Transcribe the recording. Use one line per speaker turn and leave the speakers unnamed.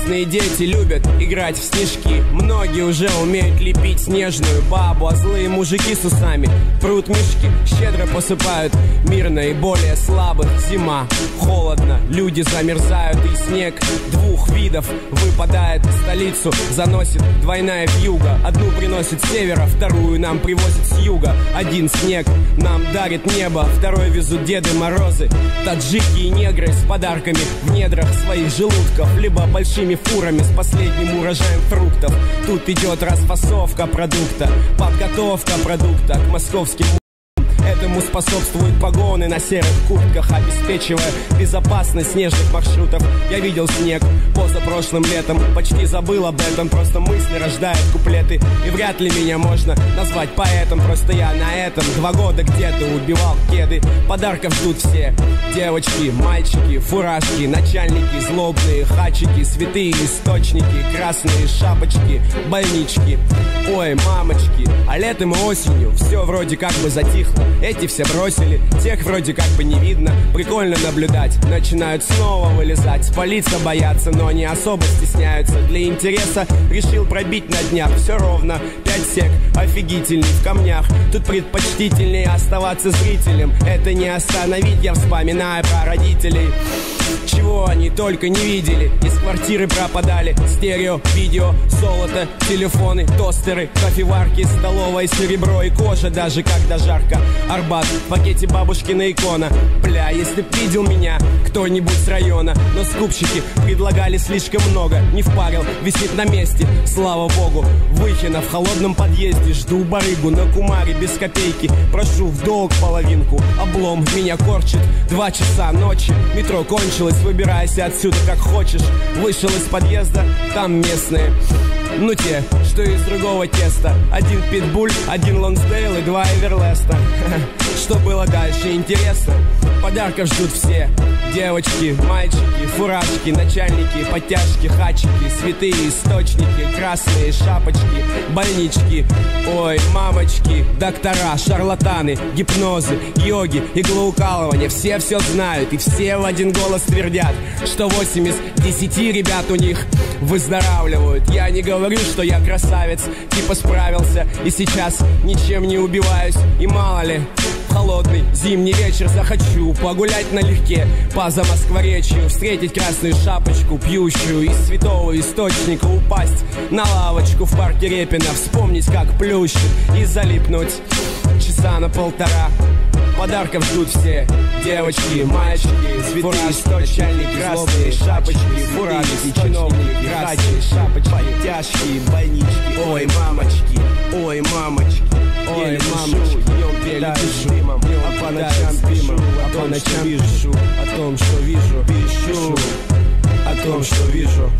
Местные дети любят играть в снежки. Многие уже умеют лепить снежную бабу, а злые мужики с усами прут мешки, щедро посыпают мир наиболее слабых. Зима, холодно, люди замерзают, и снег двух видов выпадает. Столицу заносит двойная вьюга. Одну приносит с севера, вторую нам привозит с юга. Один снег нам дарит небо, второй везут Деды Морозы. Таджики и негры с подарками в недрах своих желудков, либо большими фурами с последним урожаем фруктов. Тут идет расфасовка продукта, подготовка продукта к московским. Этому способствуют погоны на серых куртках, обеспечивая безопасность снежных маршрутов. Я видел снег позапрошлым летом, почти забыл об этом, просто мысли рождают куплеты. И вряд ли меня можно назвать поэтом, просто я на этом 2 года где-то убивал кеды. Подарков ждут все: девочки, мальчики, фуражки, начальники, злобные хачики, святые источники, красные шапочки, больнички. Ой, мамочки, а летом и осенью все вроде как бы затихло. Эти все бросили, тех вроде как бы не видно. Прикольно наблюдать, начинают снова вылезать. Спалиться боятся, но не особо стесняются. Для интереса решил пробить на днях. Все ровно, 5 сек, офигительный в камнях. Тут предпочтительнее оставаться зрителем. Это не остановить, я вспоминаю про родителей. Чего они только не видели. Из квартиры пропадали стерео, видео, золото, телефоны, тостеры, кофеварки, столовое серебро и кожа, даже когда жарко. Арбат, в пакете бабушкина икона. Бля, если б видел меня кто-нибудь с района. Но скупщики предлагали слишком много. Не впарил, висит на месте, слава богу. Выхина в холодном подъезде, жду барыгу на кумаре без копейки. Прошу в долг половинку, облом меня корчит. 2 часа ночи, метро кончилось, выбирайся отсюда как хочешь. Вышел из подъезда, там местные, ну те, что из другого теста. 1 питбуль, 1 Лонсдейл и 2 Эверлеста. Что было дальше, интересно? Подарков ждут все: девочки, мальчики, фуражки, начальники, подтяжки, хачики, святые источники, красные шапочки, больнички. Ой, мамочки, доктора, шарлатаны, гипнозы, йоги, иглоукалывания. Все знают и все в один голос твердят, что 8 из 10 ребят у них выздоравливают. Я не говорю, что я красавец, типа справился и сейчас ничем не убиваюсь. И мало ли, в холодный зимний вечер захочу погулять налегке по Замоскворечью, встретить красную шапочку, пьющую из святого источника, упасть на лавочку в парке Репина, вспомнить, как плющит, и залипнуть часа на 1,5. Подарков ждут все: девочки, мальчики, святые источники, красные шапочки, фуражки, чиновники, красные шапочки, подтяжки, больнички. Ой, мамочки, ой, мамочки, ой, мамочки, днем дымом, а по ночам дымом, а по ночам пишу о том, что вижу, пишу о том, что вижу.